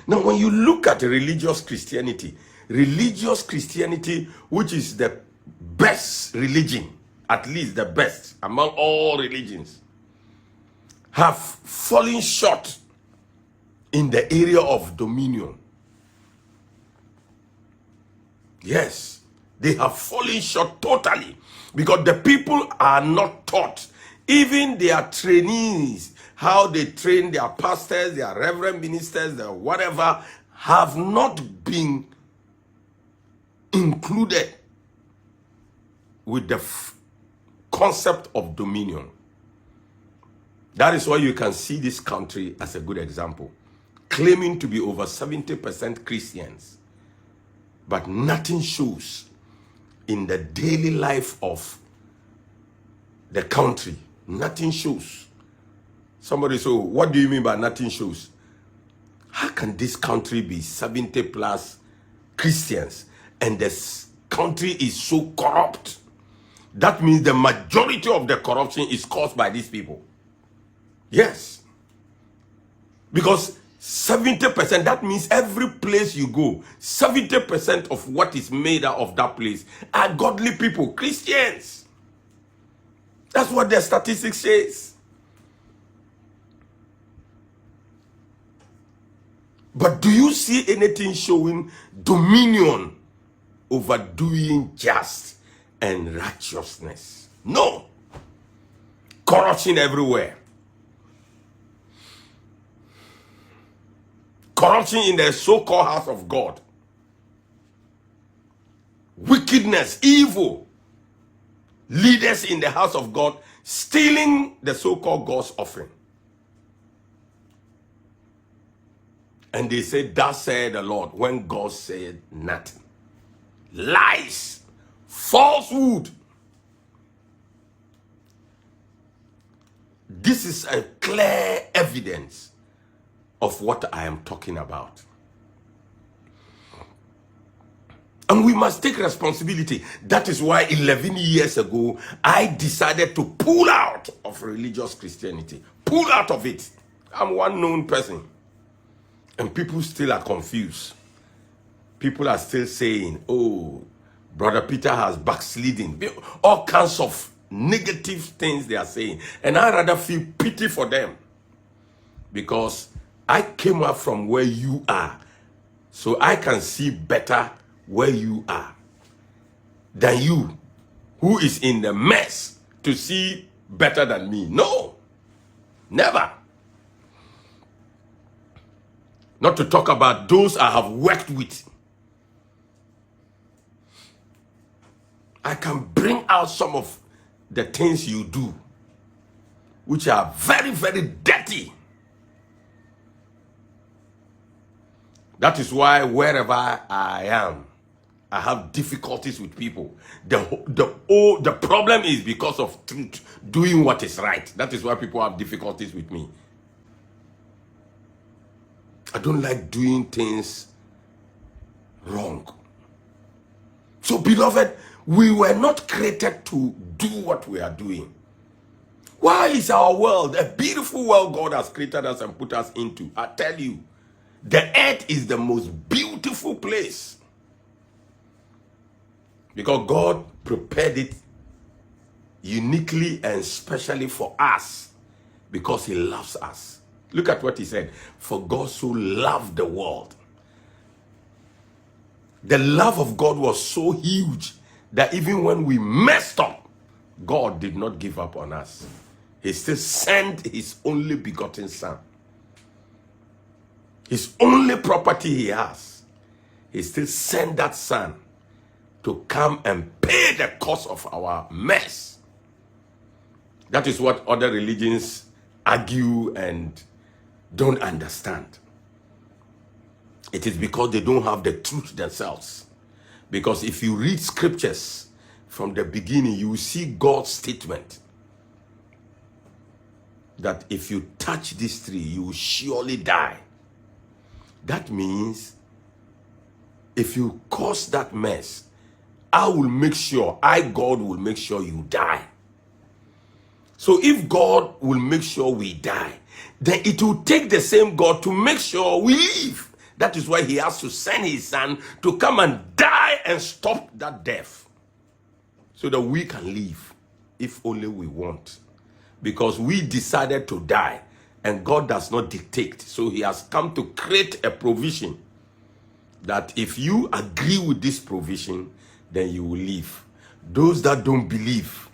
Now, when you look at religious Christianity, which is the best religion, at least the best among all religions, have fallen short in the area of dominion. Yes, they have fallen short totally because the people are not taught. Even their trainees, how they train their pastors, their reverend ministers, their whatever, have not been included with the concept of dominion. That is why you can see this country as a good example, claiming to be over 70% Christians, but nothing shows in the daily life of the country. Nothing shows. Somebody say, what do you mean by nothing shows? How can this country be 70 plus Christians and this country is so corrupt? That means the majority of the corruption is caused by these people. Yes. Because 70%, that means every place you go, 70% of what is made out of that place are godly people, Christians. That's what the statistics says. But do you see anything showing dominion over doing just and righteousness? No. Corruption everywhere. Corruption in the so-called house of God. Wickedness, evil. Leaders in the house of God stealing the so-called God's offering. And they say, thus said the Lord, when God said nothing. Lies, falsehood. This is a clear evidence of what I am talking about. And we must take responsibility. That is why 11 years ago, I decided to pull out of religious Christianity. Pull out of it. I'm one known person. And people still are confused. People are still saying, oh, Brother Peter has backslidden. All kinds of negative things they are saying. And I rather feel pity for them. Because I came up from where you are. So I can see better where you are than you, who is in the mess, to see better than me. No, never. Not to talk about those I have worked with. I can bring out some of the things you do, which are very, very dirty. That is why wherever I am, I have difficulties with people. The problem is because of doing what is right. That is why people have difficulties with me. I don't like doing things wrong. So, beloved, we were not created to do what we are doing. Why is our world a beautiful world God has created us and put us into? I tell you, the earth is the most beautiful place. Because God prepared it uniquely and specially for us. Because he loves us. Look at what he said. For God so loved the world. The love of God was so huge that even when we messed up, God did not give up on us. He still sent his only begotten son. His only property he has. He still sent that son to come and pay the cost of our mess. That is what other religions argue and don't understand. It is because they don't have the truth themselves. Because if you read scriptures from the beginning, you will see God's statement that if you touch this tree, you will surely die. That means if you cause that mess, I will make sure, God will make sure you die. So if God will make sure we die, then it will take the same God to make sure we live. That is why he has to send his son to come and die and stop that death, so that we can live, if only we want. Because we decided to die, and God does not dictate. So he has come to create a provision that if you agree with this provision, then you will live. Those that don't believe,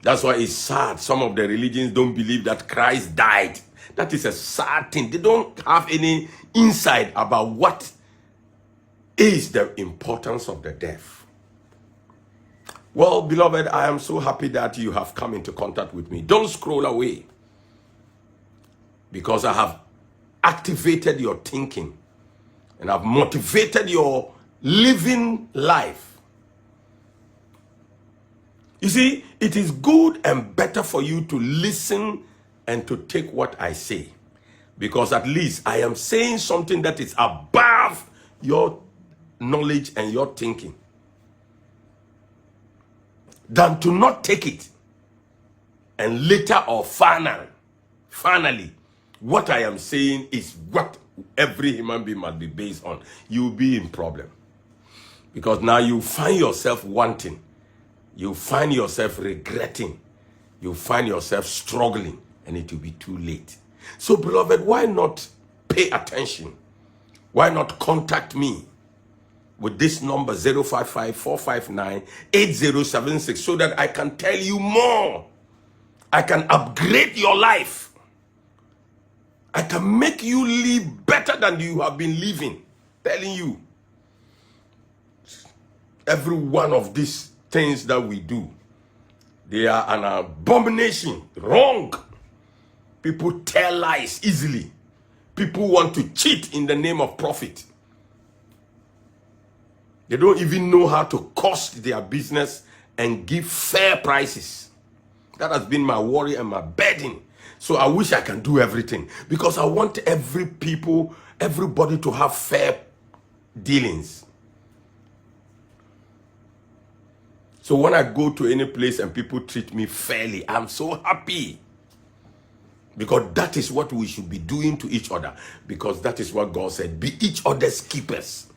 that's why it's sad. Some of the religions don't believe that Christ died. That is a sad thing. They don't have any insight about what is the importance of the death. Well, beloved, I am so happy that you have come into contact with me. Don't scroll away, because I have activated your thinking and I've motivated your living life. You see, it is good and better for you to listen and to take what I say, because at least I am saying something that is above your knowledge and your thinking, than to not take it and later or finally what I am saying is what every human being must be based on. You will be in problem, because now you find yourself wanting, you find yourself regretting, you find yourself struggling, and it will be too late. So beloved, why not pay attention? Why not contact me with this number 055-459-8076, so that I can tell you more. I can upgrade your life. I can make you live better than you have been living. Telling you, every one of these things that we do, they are an abomination, wrong. People tell lies easily. People want to cheat in the name of profit. They don't even know how to cost their business and give fair prices. That has been my worry and my burden. So I wish I can do everything, because I want everybody to have fair dealings. So when I go to any place and people treat me fairly, I'm so happy. Because that is what we should be doing to each other. Because that is what God said, be each other's keepers.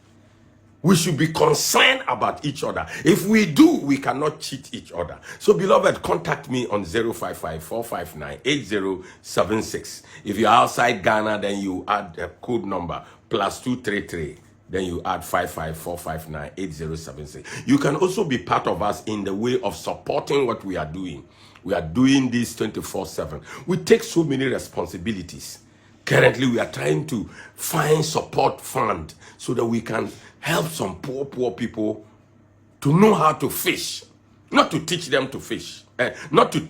We should be concerned about each other. If we do, we cannot cheat each other. So beloved, contact me on 055-459-8076. If you're outside Ghana, then you add a code number +233. Then you add 55459-8076. You can also be part of us in the way of supporting what we are doing. We are doing this 24/7. We take so many responsibilities. Currently, we are trying to find support fund so that we can help some poor people to know how to fish. Not to teach them to fish. Not to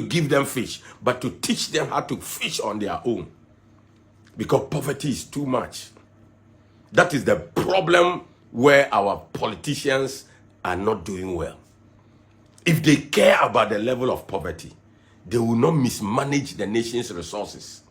give them fish, but to teach them how to fish on their own. Because poverty is too much. That is the problem where our politicians are not doing well. If they care about the level of poverty, they will not mismanage the nation's resources.